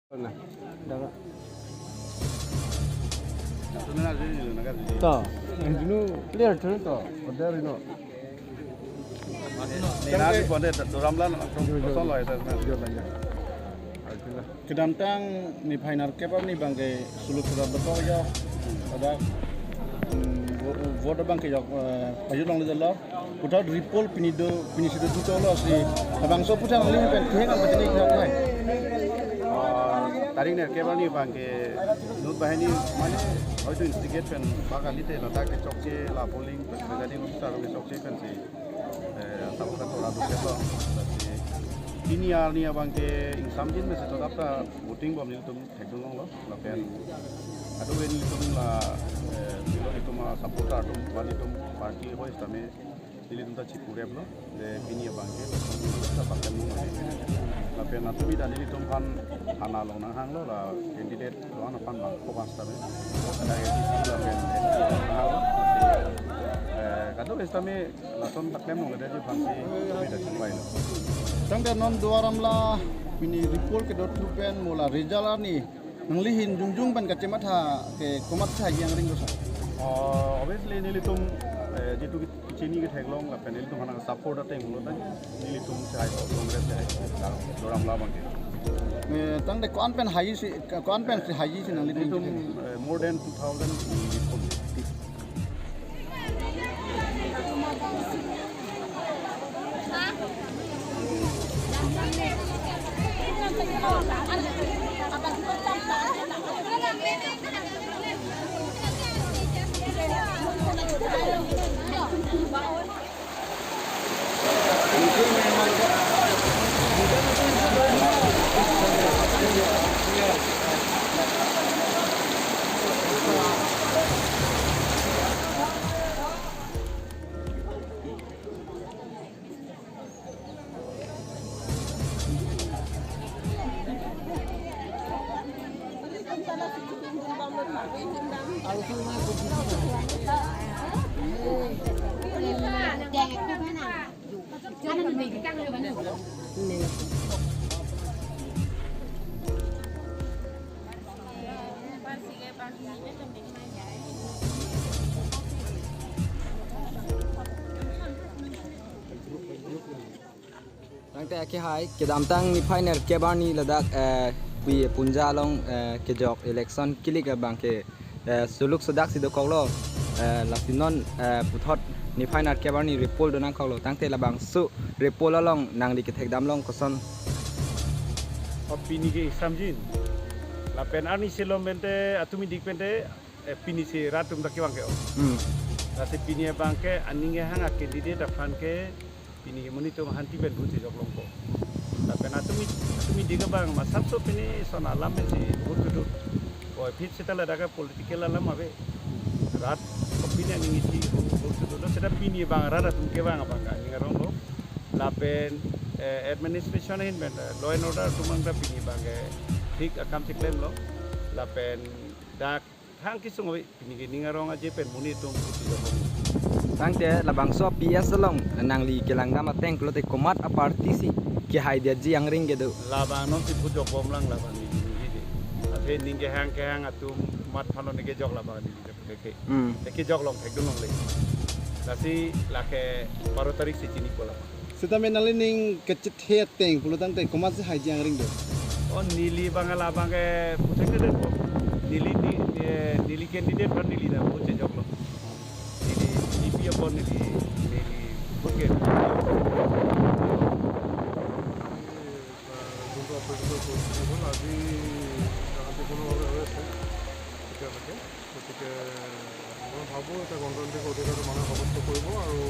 Nah, dapat. To. Yang dulu clear dulu toh. Ada rino. Nari bonde doramlan kosong loh itu. Kedantang ni painar kebab ni bangke suluk sudah betul ya. Ada vote bangke ya paju long le dalo. Putar ripol pinisido tu tolo si. Abang so putar long le pen kehengan macam ni kau kai. Tarik ni kebab ni bangke nut bahani mana itu instigate pen bakal itu letak ke cokce la polling jadi lusa ke cokce pen si. Tahu kan orang tu siapa. Ini ni abang ke insamjin mesti tetap ta voting bom ni tu hekdong lo lapen aduh ini tu lah bilo itu mah supporter tu wali tu parti ho istame ini tu tak cipurep lo de ini abang ke kita pakai mu lapen atu bi dan ini tu pan hana lo na hang lo lah candidate lo na pan bang ko pastame ada yang di lapen kado istame laton taklem lo ada je pansi kami dah cubai lo Tangga non duaram lah ini report ke dot pen mula result ni nanglihin jungjung ban kacemat ha ke komat sa yang ring dosa. Obviously ni litum jitu chini ke thaglong la panel tu hana support ate ngulo tan ni litum chai congress chai duaram la bang ke. Tangde kon pen haji si haji si nang litum more than 2000 report. Tangte ke hai ke damtang ni final ke bani ladak pi punja long ke jok election kilik bang ke suluk sudak sido kolo lasinon puthot ni final ke bani repol donang kolo tangte labang su repol long nang di ke thek dam long koson Opini ke samjin la pen ani selom bente atumi dik bente pini se ratum tak bang ke rasa pini bang ke aninge hanga candidate afan ke pini ke muni tu hanti ben buti jok longko la pen atumi dik bang masap so pini son alam se butu o fit setala daga political alam abe rat opini aninge si butu do seda pini bang rara tum ke bang bang ninga rongo la pen administration hin ben law and order tumang da pini bang thik akam siklem lo la pen dak hang kisung pini ke ninga ronga je pen muni tum buti jok tangte labang so PS long nang li kelang dam ateng klote komat a party si ke hai dia ji yang ring gedu labang non si pujo bom lang labang ni ni ate ninge hang ke hang atum mat phalo ni ke jok labang ni ke jok long thek long le lasi la ke 12 tarik si chini pola Kita menalining kecit heteng pulutan teh komat se haji yang ring do. Oh nili bangala bangke puthek de nili candidate ban nili da puche jok lo nili DP upon nili puke কিন্তু অপেক্ষিত করছিলেন আজি জানাতে কোনোভাবে হয়েছে এতিয়ালৈকে গতিকে মই ভাবোঁ এতিয়া গণতান্ত্ৰিক অধিকাৰ মানুহে সমৰ্থ কৰিব আৰু